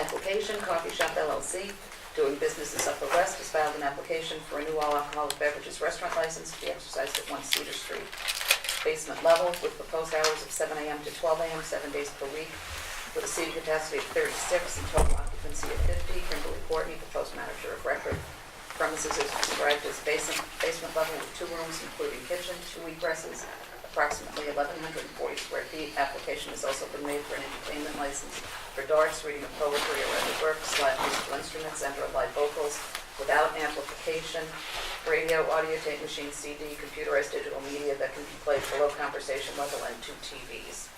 Application, Coffee Shop LLC, doing business as UpperWest, has filed an application for a new all-alcoholic beverages restaurant license to be exercised at 1 Cedar Street. Basement level with proposed hours of 7 a.m. to 12 a.m., 7 days per week, with a seating capacity of 36 and total occupancy of 50. Kimberly Courtney, proposed manager of record. Premises is described as basement level with 2 rooms, including kitchen, 2 egresses, approximately 1,140 square feet. Application has also been made for an entertainment license for darts, reading of poetry or other works, live musical instruments, and/or live vocals without amplification, radio, audio tape machine, CD, computerized digital media that can be played below conversation level, and 2 TVs.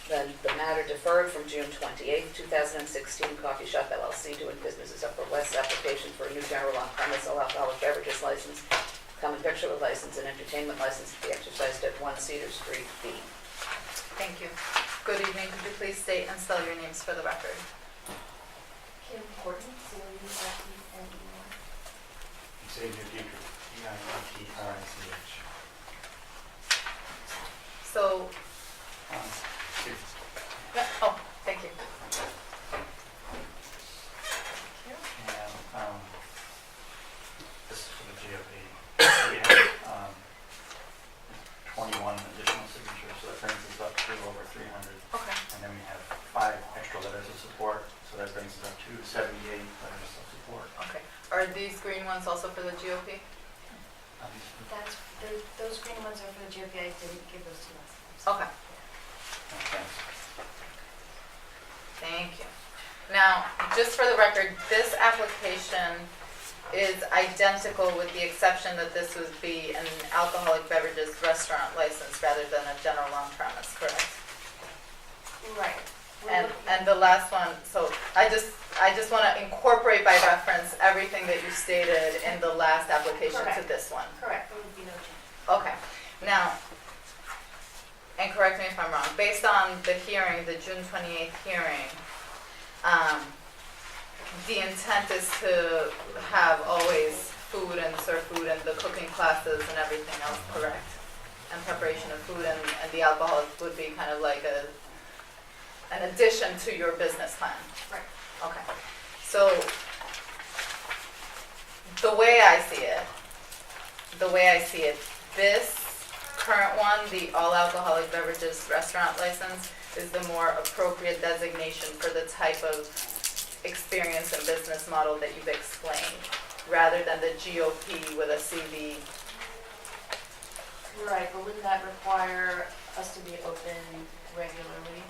Then the matter deferred from June 28, 2016, Coffee Shop LLC, doing business as UpperWest, application for a new general on-premise all-alcoholic beverages license, common victular license, and entertainment license to be exercised at 1 Cedar Street B. Thank you. Good evening. Could you please state and spell your names for the record? Kim Horton, C-O-U-R-T-N-E-Y. Xavier Dietrich, D-I-E-T-R-I-C-H. So, oh, thank you. And this is for the GOP. We have 21 additional signatures, so that brings us up to over 300. Okay. And then we have 5 extra letters of support, so that brings us up to 78 letters of support. Okay. Are these green ones also for the GOP? Those green ones are for the GOP. I didn't give those to us. Okay. Thanks. Thank you. Now, just for the record, this application is identical with the exception that this would be an alcoholic beverages restaurant license rather than a general on-premise, correct? Right. And the last one, so I just want to incorporate by reference everything that you stated in the last application to this one. Correct. There would be no change. Okay. Now, and correct me if I'm wrong, based on the hearing, the June 28th hearing, the intent is to have always food and serve food and the cooking classes and everything else, correct? And preparation of food and the alcohol would be kind of like an addition to your business plan. Right. Okay. So the way I see it, this current one, the all alcoholic beverages restaurant license, is the more appropriate designation for the type of experience and business model that you've explained, rather than the GOP with a CV. Right, but wouldn't that require us to be open regularly?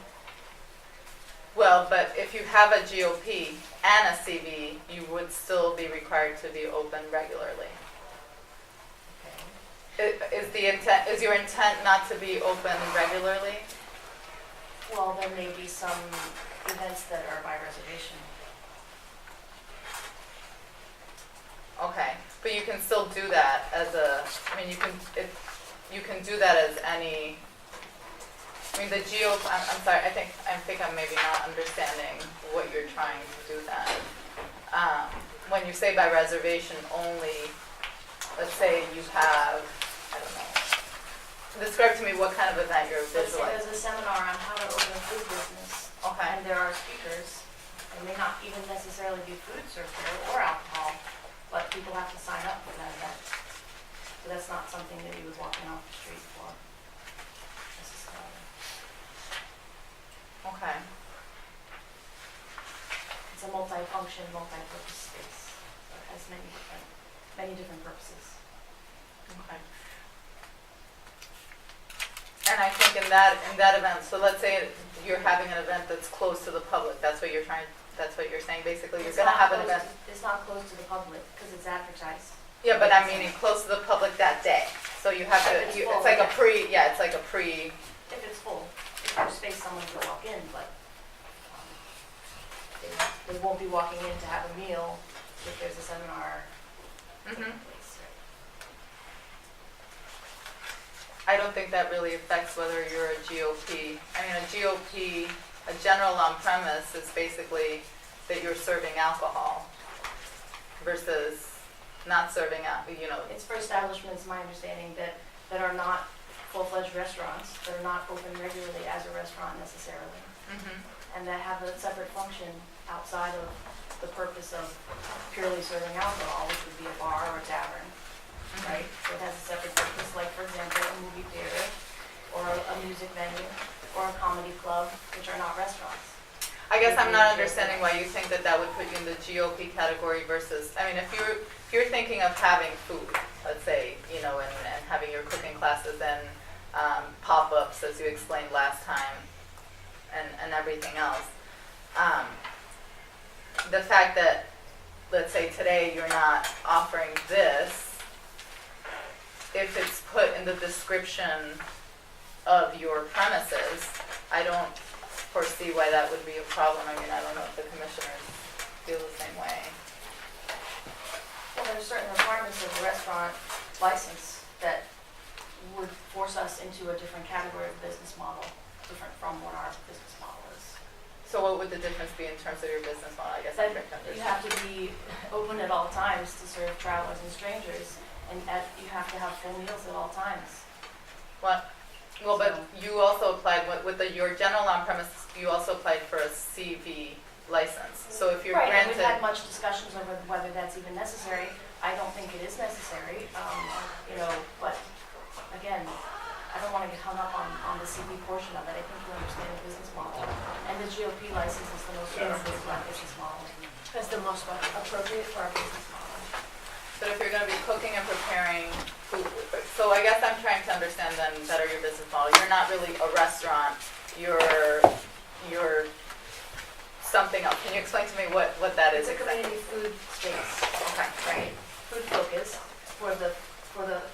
Well, but if you have a GOP and a CV, you would still be required to be open regularly. Is your intent not to be open regularly? Well, there may be some events that are by reservation. Okay, but you can still do that as you can do that as any. The GOP. I'm sorry. I think I'm maybe not understanding what you're trying to do then. When you say by reservation only, let's say you have. I don't know. Describe to me what kind of event you're Let's say visualizing. there's a seminar on how to open a food business, Okay. and there are speakers. It may not even necessarily be food served there or alcohol, but people have to sign up for that event. So that's not something that you would walk in off the street for necessarily. Okay. It's a multi-function, multi-purpose space. So it has many different purposes. Okay. And I think in that event, so let's say you're having an event that's closed to the public. That's what you're saying. Basically, you're going to have an event. It's not closed to the public because it's advertised. Yeah, but I'm meaning close to the public that day. So you have to. If it's It's full, like yeah. a pre. Yeah, it's like a pre. If it's full, if there's space, someone can walk in, but they won't be walking in to have a meal if there's a seminar taking Mhm. place. Right? I don't think that really affects whether you're a GOP. I mean, a GOP, a general on-premise, is basically that you're serving alcohol versus not serving alcohol. It's for establishments, my understanding, that are not full-fledged restaurants, that are not open regularly as a restaurant necessarily. Mhm. And and that have a separate function outside of the purpose of purely serving alcohol, which would be a bar or a tavern, right? So it has a separate purpose, like for example, a movie theater, or a music venue, or a comedy club, which are not restaurants. I guess I'm not understanding why you think that that would put you in the GOP category versus, I mean, if you're thinking of having food, let's say, you know, and having your cooking classes and pop-ups, as you explained last time, and everything else. The fact that, let's say today you're not offering this, if it's put in the description of your premises, I don't foresee why that would be a problem. I mean, I don't know if the commissioners feel the same way. Well, there's certain requirements of the restaurant license that would force us into a different category of business model, different from what our business model is. So what would the difference be in terms of your business model? I guess I'm trying to You understand. have to be open at all times to serve travelers and strangers, and you have to have full meals at all times. What? Well, but you also applied, with your general on-premise, you also applied for a CV license. So if you're Right, and granted. we've had much discussions over whether that's even necessary. I don't think it is necessary, you know, but again, I don't want to get hung up on the CV portion of it. I think you understand the business model. And the GOP license is the most appropriate for our business model. That's the most appropriate for our business model. But if you're going to be cooking and preparing food, so I guess I'm trying to understand then better your business model. You're not really a restaurant. You're something else. Can you explain to me what that is It's a exactly? community food space, Okay. right? Food focused for the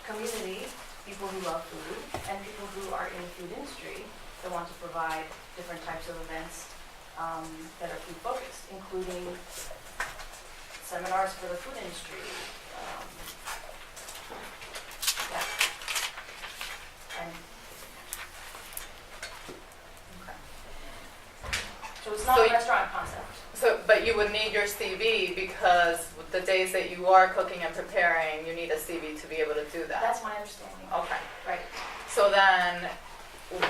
community, people who love food, and people who are in the food industry that want to provide different types of events that are food focused, including seminars for the food industry. Yeah. And Okay. so it's not So a you- restaurant concept. So, but you would need your CV because the days that you are cooking and preparing, you need a CV to be able to do that. That's my understanding. Okay. Right. So then,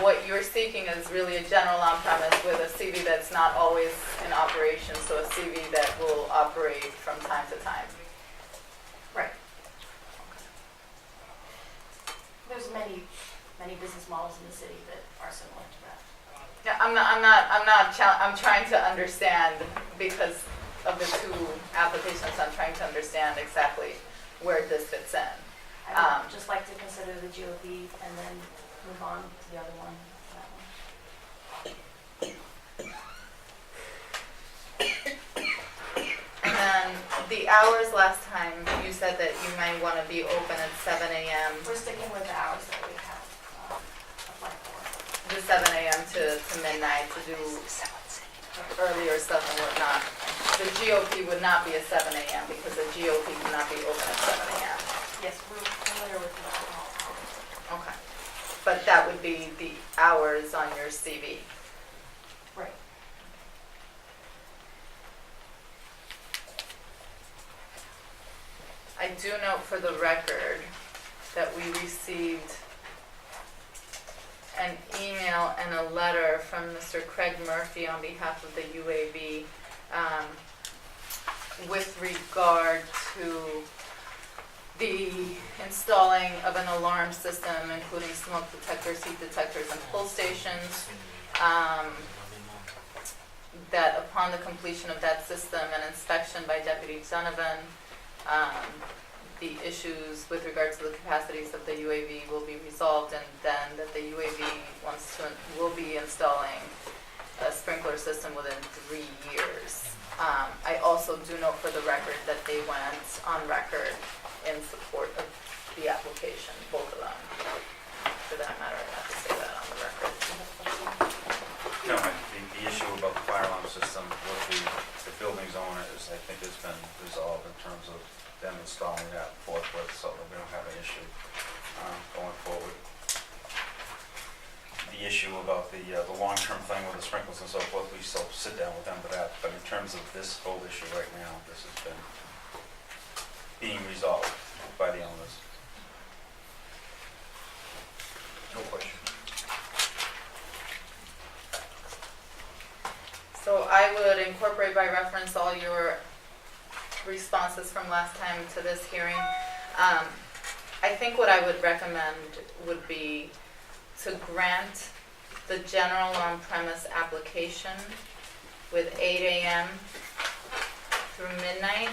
what you're seeking is really a general on-premise with a CV that's not always in operation, so a CV that will operate from time to time. Right. There's many business models in the city that are similar to that. Yeah, I'm trying to understand because of the two applications, I'm trying to understand exactly where this fits in. I would just like to consider the GOP and then move on to the other one, that one. And then the hours last time, you said that you might want to be open at 7 a.m. We're sticking with the hours that we have applied for. to 7 a.m. to midnight to do earlier stuff and whatnot. The GOP would not be at 7 a.m. because the GOP cannot be open at 7 a.m. Yes, we're familiar with the alcohol hours. Okay. But that would be the hours on your CV. Right. I do note for the record that we received an email and a letter from Mr. Craig Murphy on behalf of the UAV with regard to the installing of an alarm system, including smoke detectors, heat detectors, and pull stations. That upon the completion of that system and inspection by Deputy Donovan, the issues with regard to the capacities of the UAV will be resolved, and then that the UAV will be installing a sprinkler system within 3 years. I also do note for the record that they went on record in support of the application, both of them. For that matter, I have to say that on the record. No, the issue about the fire alarm system with the building's owner is, I think, has been resolved in terms of them installing that forthwith, so that we don't have an issue going forward. The issue about the long-term thing with the sprinklers and so forth, we still sit down with them for that, but in terms of this whole issue right now, this has been being resolved by the owners. No question. So I would incorporate by reference all your responses from last time to this hearing. I think what I would recommend would be to grant the general on-premise application with 8 a.m. through midnight.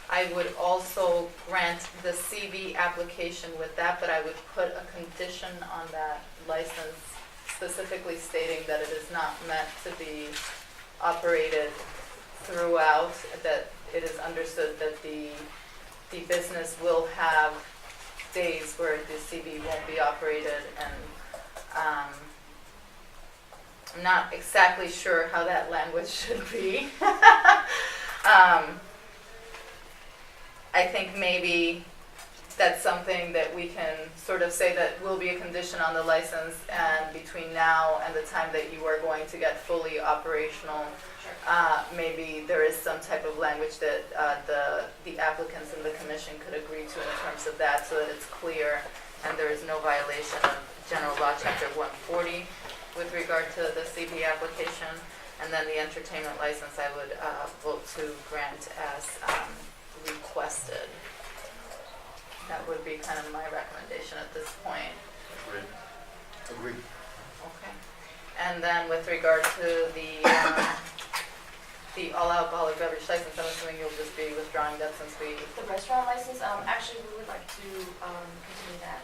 I would also grant the CV application with that, but I would put a condition on that license specifically stating that it is not meant to be operated throughout, that it is understood that the business will have days where the CV won't be operated, and I'm not exactly sure how that language should be. I think maybe that's something that we can sort of say that will be a condition on the license, and between now and the time that you are going to get fully operational, maybe there is some type of language that the applicants and the commission could agree to in terms of that, so that it's clear and there is no violation of General Law Chapter 140 with regard to the CB application. And then the entertainment license I would vote to grant as requested. That would be kind of my recommendation at this point. Agreed. Okay. And then with regard to the all alcoholic beverage license, I'm assuming you'll just be withdrawing that since we, The restaurant license, actually, we would like to continue that.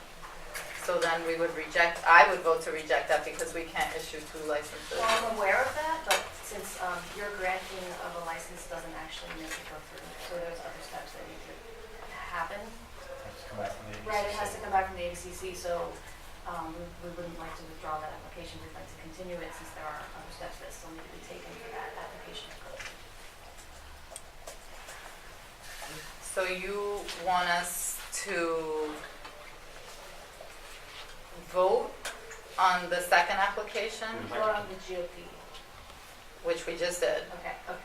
so then we would reject, I would vote to reject that because we can't issue 2 licenses. Well, I'm aware of that, but since your granting of a license doesn't actually make it go through, so there's other steps that need to happen. Has to come back from the Right, it has to ABCC. come back from the ABCC, so we wouldn't like to withdraw that application. We'd like to continue it since there are other steps that still need to be taken for that application to go through. So you want us to vote on the second application, Vote on the GOP. which we just did. Okay, okay.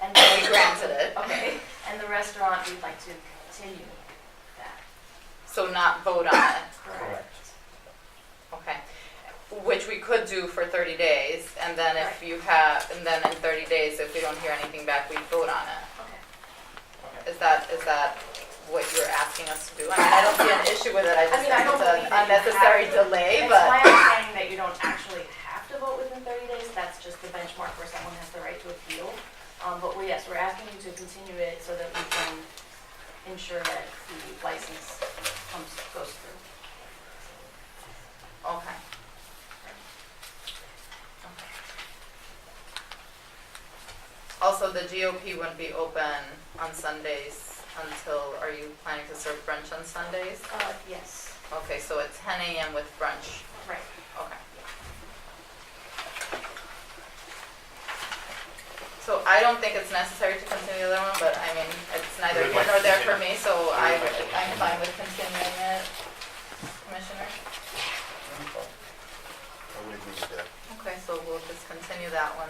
And We granted it. Okay, and the restaurant, we'd like to continue that. So not vote on it. Correct. Okay. Which we could do for 30 days, and then if Right. you have, and then in 30 days, if we don't hear anything back, we vote on it. Okay. Is that what you're asking us to do? I mean, I don't see an issue with it, I just mean, I think don't it's believe an that you unnecessary have to. delay, It's my but, understanding that you don't actually have to vote within 30 days. That's just the benchmark where someone has the right to appeal. But yes, we're asking you to continue it so that we can ensure that the license goes through. okay. Also, the GOP wouldn't be open on Sundays until, are you planning to serve brunch on Sundays? Yes, Okay, so it's 10 a.m. with brunch. right. Okay. So I don't think it's necessary to continue the other one, but I mean, it's neither We'd here like nor to there for continue. me, so We'd like to I'm continue. fine with continuing it, Commissioner. I would agree with that. Okay, so we'll just continue that one.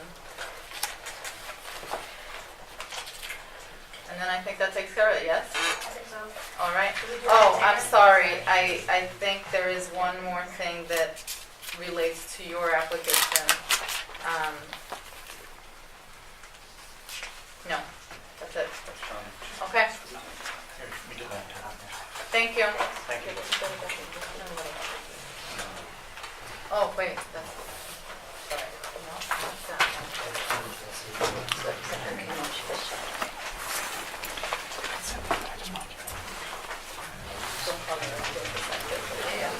And then I think that takes care of it, yes? I think so. All right. Should we do Oh, I'm entertainment? sorry. I think there is one more thing that relates to your application. No, that's it. Okay, Here, we did that. thank you. Thank you. Oh, wait, that's, sorry. No, not that one. Don't call me a kid, yeah.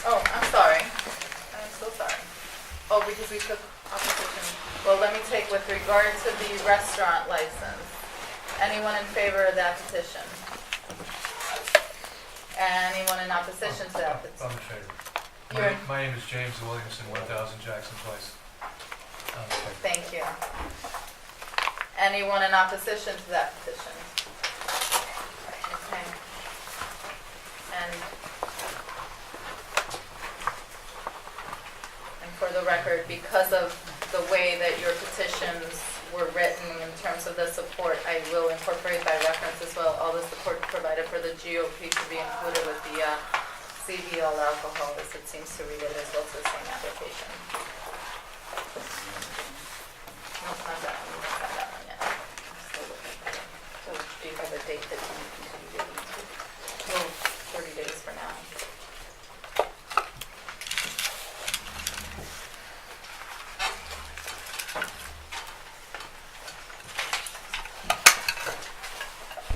Oh, I'm sorry. I'm so sorry. Oh, because we took opposition. Well, let me take with regard to the restaurant license. Anyone in favor of that petition? Anyone in opposition to that I'm petition? in favor. You're, My name is James Williamson, 1000 Jackson Place. I'm in favor. thank you. Anyone in opposition to that petition? Okay. And for the record, because of the way that your petitions were written in terms of the support, I will incorporate by reference as well, all the support provided for the GOP to be included with the CB all alcohol, as it seems to read it as well as the same application. No, not that one, not that one yet. So do you have a date that